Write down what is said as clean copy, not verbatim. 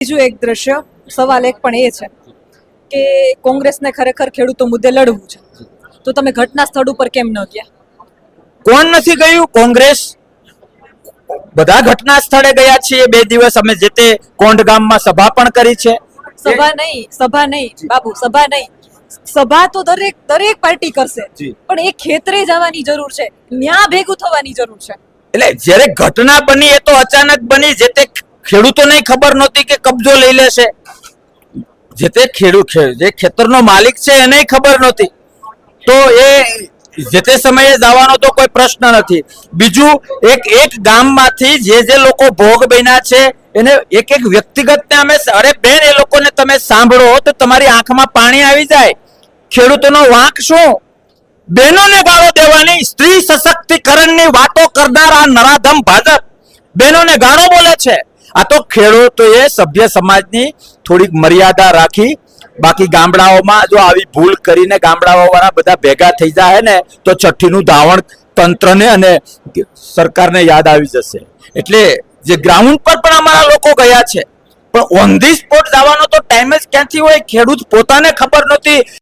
બીજું એક દ્રશ્ય સવાલ એક પણ એ છે કે કોંગ્રેસને ખરેખર ખેડૂતો મુદ્દે લડવું છે તો તમે ઘટના સ્થળ ઉપર કેમ ન ગયા? કોણ નથી ગયું? કોંગ્રેસ બધા ઘટના સ્થળે ગયા છીએ. 2 દિવસ અમે જે તે કોંઢ ગામમાં સભા પણ કરી છે. સભા નહીં બાબુ, સભા નહીં. સભા તો દરેક પાર્ટી કરશે, જી. પણ એ ખેતરે જવાની જરૂર છે, ન્યા ભેગું થવાની જરૂર છે. એટલે જ્યારે ઘટના બની એ તો અચાનક બની. જે તે ખેડૂતોને ખબર નહોતી કે કબજો લઈ લેશે. જે તે જે ખેતરનો માલિક છે એને ખબર નહોતી. તો એ જે તે સમયે જવાનો તો કોઈ પ્રશ્ન નથી. બીજું એક ગામમાંથી જે લોકો ભોગ બન્યા છે એને એક વ્યક્તિગત અમે અરે બેન એ લોકોને તમે સાંભળો તો તમારી આંખમાં પાણી આવી જાય. ખેડૂતોનો વાંક શું? બહેનોને ગાળો દેવાની, સ્ત્રી સશક્તિકરણની વાતો કરનાર આ નરાધમ ભાજપ બહેનોને ગાળો બોલે છે. આ તો ખેડૂતોએ સભ્ય સમાજની થોડીક મર્યાદા રાખી. બાકી ગામડાઓમાં જો આવી ભૂલ કરીને ગામડાઓ વાળા બધા ભેગા થઈ જાય ને તો છઠ્ઠીનું ધાવણ તંત્રને અને સરકારને યાદ આવી જશે. એટલે જે ગ્રાઉન્ડ પર પણ અમારા લોકો ગયા છે, પણ ઓન ધી સ્પોટ જવાનો તો ટાઈમ જ ક્યાંથી હોય? ખેડૂત પોતાને ખબર નહોતી.